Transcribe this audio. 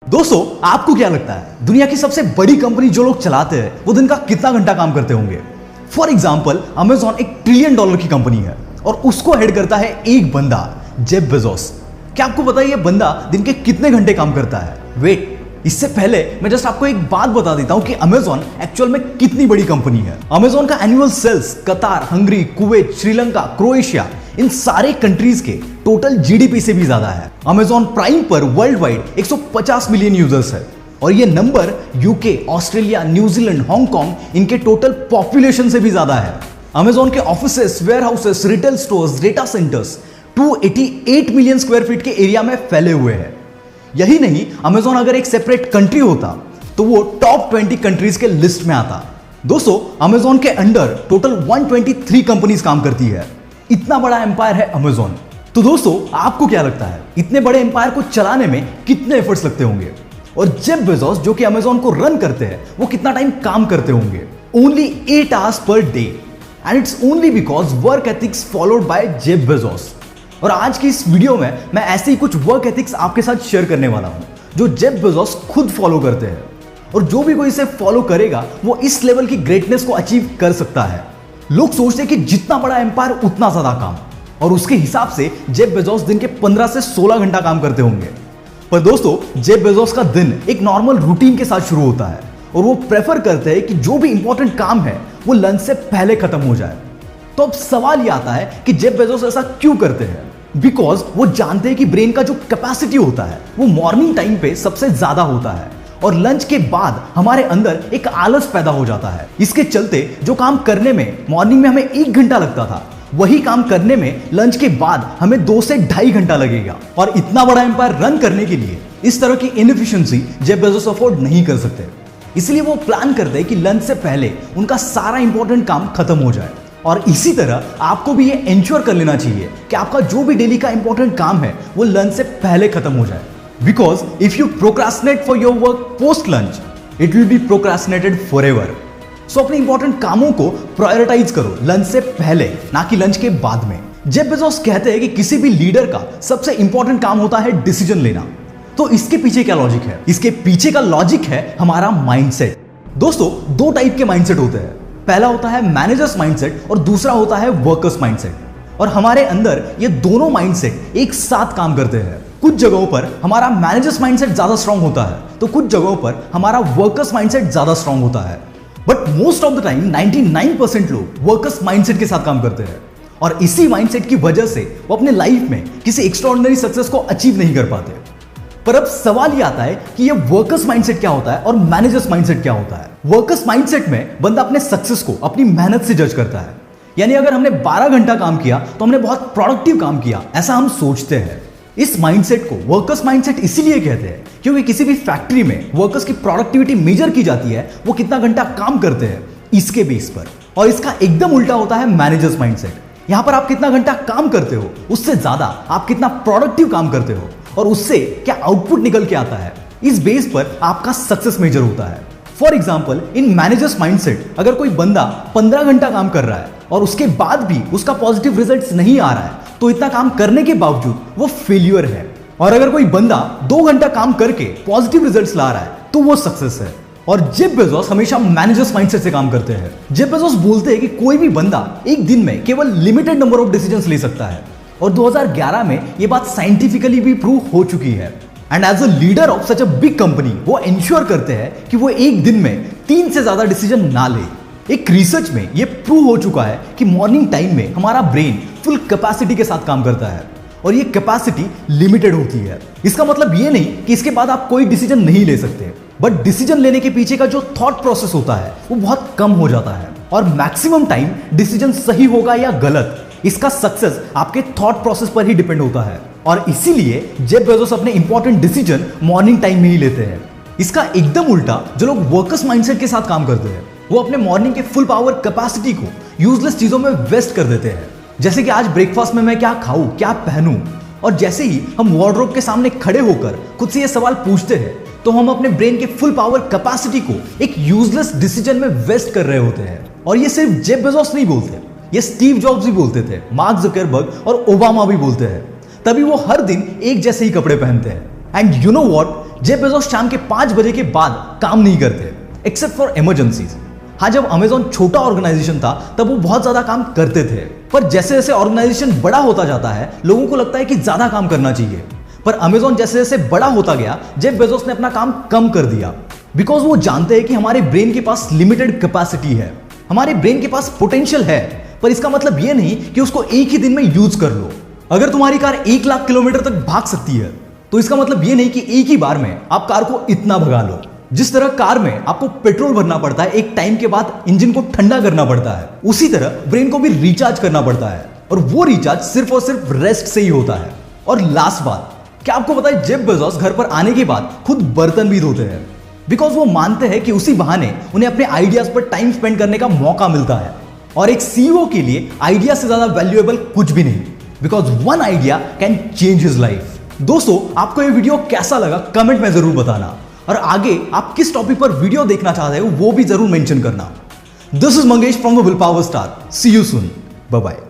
दोस्तों, आपको क्या लगता है दुनिया की सबसे बड़ी कंपनी जो लोग चलाते हैं वो दिन का कितना घंटा काम करते होंगे? फॉर एग्जाम्पल, अमेजॉन $1 ट्रिलियन की कंपनी है और उसको हेड करता है एक बंदा, जेफ बेजोस। क्या आपको पता है ये बंदा दिन के कितने घंटे काम करता है? वेट, इससे पहले मैं जस्ट आपको एक बात बता देता हूं कि अमेजॉन एक्चुअल में कितनी बड़ी कंपनी है। अमेजॉन का annual sales Qatar, Hungary, Kuwait, Sri Lanka, Croatia, इन सारे कंट्रीज के टोटल जीडीपी से भी ज्यादा है। अमेजॉन प्राइम पर वर्ल्ड वाइड 150 मिलियन यूजर्स है और ये number UK, Australia, New Zealand, Hong Kong इनके टोटल पॉपुलेशन से भी ज्यादा है। अमेजॉन के offices, warehouses, retail stores, data centres 288 million square feet के एरिया में फैले हुए हैं। यही नहीं, अमेजॉन अगर एक सेपरेट कंट्री होता तो वो टॉप 20 कंट्रीज के लिस्ट में आता। दोस्तों, अमेजॉन के अंडर टोटल 123 कंपनीज काम करती है। इतना बड़ा एम्पायर है अमेजॉन। तो दोस्तों, आपको क्या लगता है इतने बड़े एम्पायर को चलाने में कितने एफर्ट्स लगते होंगे? और जेफ बेजोस जो कि अमेजॉन को रन करते हैं वो कितना टाइम काम करते होंगे? Only 8 hours per day, and it's only because work ethics followed by Jeff Bezos. और आज की इस वीडियो में मैं ऐसे ही कुछ वर्क एथिक्स आपके साथ शेयर करने वाला हूं जो जेफ बेजोस खुद फॉलो करते हैं, और जो भी कोई इसे फॉलो करेगा वो इस लेवल की ग्रेटनेस को अचीव कर सकता है। लोग सोचते हैं कि जितना बड़ा एम्पायर उतना ज्यादा काम, और उसके हिसाब से जेफ बेजोस दिन के 15 से 16 घंटा काम करते होंगे। पर दोस्तों, जेफ बेजोस का दिन एक नॉर्मल रूटीन के साथ शुरू होता है और वो प्रेफर करते हैं कि जो भी इंपॉर्टेंट काम है वो लंच से पहले खत्म हो जाए। तो अब सवाल ये आता है कि जेफ बेजोस ऐसा क्यों करते हैं? बिकॉज वो जानते हैं कि ब्रेन का जो कैपेसिटी होता है वो मॉर्निंग टाइम पे सबसे ज्यादा होता है और लंच के बाद हमारे अंदर एक आलस पैदा हो जाता है। इसके चलते जो काम करने में मॉर्निंग में हमें 1 घंटा लगता था, वही काम करने में लंच के बाद हमें 2 से 2.5 घंटा लगेगा। और इतना बड़ा एम्पायर रन करने के लिए इस तरह की इनएफिशिएंसी जेफ बेजोस अफोर्ड नहीं कर सकते। इसलिए वो प्लान करते हैं कि लंच से पहले उनका सारा इंपॉर्टेंट काम खत्म हो जाए। और इसी तरह आपको भी ये इंश्योर कर लेना चाहिए कि आपका जो भी डेली का इंपॉर्टेंट काम है वो लंच से पहले खत्म हो जाए। Because if you procrastinate for your work post lunch, it will be procrastinated forever. So अपने इंपॉर्टेंट कामों को प्रायोरिटाइज करो लंच से पहले, ना कि लंच के बाद में। जेफ बेजोस कहते हैं कि किसी भी लीडर का सबसे इंपॉर्टेंट काम होता है डिसीजन लेना। तो इसके पीछे क्या लॉजिक है? इसके पीछे का लॉजिक है हमारा माइंडसेट। दोस्तों, 2 टाइप के माइंडसेट होते हैं। पहला होता है मैनेजर्स माइंडसेट और दूसरा होता है वर्कर्स माइंडसेट। और हमारे अंदर ये दोनों माइंडसेट एक साथ काम करते हैं। कुछ जगहों पर हमारा मैनेजर्स माइंडसेट ज्यादा स्ट्रांग होता है तो कुछ जगहों पर हमारा वर्कर्स माइंडसेट ज्यादा स्ट्रांग होता है। But most of the time 99% लोग वर्कर्स माइंडसेट के साथ काम करते हैं और इसी माइंडसेट की वजह से वो अपने लाइफ में किसी एक्स्ट्राऑर्डिनरी सक्सेस को अचीव नहीं कर पाते। पर अब सवाल ये आता है कि ये वर्कर्स माइंडसेट क्या होता है और मैनेजर्स माइंडसेट क्या होता है? वर्कर्स माइंडसेट में बंदा अपने सक्सेस को अपनी मेहनत से जज करता है। यानी अगर हमने 12 घंटा काम किया तो हमने बहुत प्रोडक्टिव काम किया, ऐसा हम सोचते हैं। इस माइंडसेट को वर्कर्स माइंडसेट इसीलिए कहते हैं क्योंकि किसी भी फैक्ट्री में वर्कर्स की प्रोडक्टिविटी मेजर की जाती है वो कितना घंटा काम करते हैं इसके बेस पर। और इसका एकदम उल्टा होता है मैनेजर्स माइंडसेट। यहां पर आप कितना घंटा काम करते हो उससे ज्यादा आप कितना प्रोडक्टिव काम करते हो और उससे क्या आउटपुट निकल के आता है, इस बेस पर आपका सक्सेस मेजर होता है। For example, in managers mindset अगर कोई बंदा 15 घंटा काम कर रहा है और उसके बाद भी उसका पॉजिटिव रिजल्ट्स नहीं आ रहा है तो इतना काम करने के बावजूद वो फेल्यूर है। और अगर कोई बंदा 2 घंटा काम करके पॉजिटिव रिजल्ट्स ला रहा है तो वो सक्सेस है। और जेफ बेजोस हमेशा मैनेजर्स माइंडसेट से काम करते हैं। जेफ बेजोस बोलते हैं कि कोई भी बंदा एक दिन में केवल लिमिटेड नंबर ऑफ डिसीजंस ले सकता है और 2011 में ये बात साइंटिफिकली भी प्रूव हो चुकी है। And as a leader of such a big company वो इंश्योर करते हैं कि वो एक दिन में 3 से ज्यादा डिसीजन ना ले। एक रिसर्च में ये प्रूव हो चुका है कि मॉर्निंग टाइम में हमारा ब्रेन फुल कैपेसिटी के साथ काम करता है और ये कैपेसिटी लिमिटेड होती है। इसका मतलब ये नहीं कि इसके बाद आप कोई डिसीजन नहीं ले सकते, बट डिसीजन लेने के पीछे का जो थॉट प्रोसेस होता है वो बहुत कम हो जाता है और मैक्सिमम टाइम डिसीजन सही होगा या गलत, इसका सक्सेस आपके थॉट प्रोसेस पर ही डिपेंड होता है। और इसीलिए जेफ बेजोस अपने इंपॉर्टेंट डिसीजन मॉर्निंग टाइम में ही लेते हैं। इसका एकदम उल्टा जो लोग वर्कर्स माइंडसेट के साथ काम करते हैं वो अपने मॉर्निंग के फुल पावर कैपेसिटी को यूजलेस चीजों में वेस्ट कर देते हैं। जैसे कि आज ब्रेकफास्ट में मैं क्या खाऊं, क्या पहनूं, और जैसे ही हम वार्डरोब के सामने खड़े होकर खुद से ये सवाल पूछते हैं तो हम अपने ब्रेन के फुल पावर कैपेसिटी को एक यूजलेस डिसीजन में वेस्ट कर रहे होते हैं। और ये सिर्फ जेफ बेजोस नहीं बोलते, ये स्टीव जॉब्स भी बोलते थे, मार्क ज़करबर्ग और ओबामा भी बोलते हैं। तभी वो हर दिन एक जैसे ही कपड़े पहनते हैं। And you know what, Jeff Bezos शाम के 5 बजे के बाद काम नहीं करते एक्सेप्ट फॉर इमरजेंसीज। हाँ, जब अमेजॉन छोटा ऑर्गेनाइजेशन था तब वो बहुत ज्यादा काम करते थे, पर जैसे जैसे ऑर्गेनाइजेशन बड़ा होता जाता है लोगों को लगता है कि ज्यादा काम करना चाहिए। पर अमेजॉन जैसे जैसे बड़ा होता गया जेफ बेजोस ने अपना काम कम कर दिया, बिकॉज वो जानते हैं कि हमारे ब्रेन के पास लिमिटेड कैपेसिटी है, हमारे ब्रेन के पास पोटेंशियल है, पर इसका मतलब ये नहीं कि उसको एक ही दिन में यूज कर लो। अगर तुम्हारी कार 1 लाख किलोमीटर तक भाग सकती है तो इसका मतलब ये नहीं कि एक ही बार में आप कार को इतना भगा लो। जिस तरह कार में आपको पेट्रोल भरना पड़ता है, एक टाइम के बाद इंजन को ठंडा करना पड़ता है, उसी तरह ब्रेन को भी रिचार्ज करना पड़ता है, और वो रिचार्ज सिर्फ और सिर्फ रेस्ट से ही होता है। और लास्ट बात, क्या आपको पता है जेफ बेजोस घर पर आने के बाद खुद बर्तन भी धोते हैं, बिकॉज वो मानते हैं कि उसी बहाने उन्हें अपने आइडियाज पर टाइम स्पेंड करने का मौका मिलता है। और एक सीईओ के लिए आइडिया से ज्यादा वैल्यूएबल कुछ भी नहीं, because one idea can change his life. दोस्तों, आपको ये वीडियो कैसा लगा कमेंट में जरूर बताना, और आगे आप किस टॉपिक पर वीडियो देखना चाहते हो वो भी जरूर मेंशन करना। This is Mangesh from the will power star. See you soon, bye bye.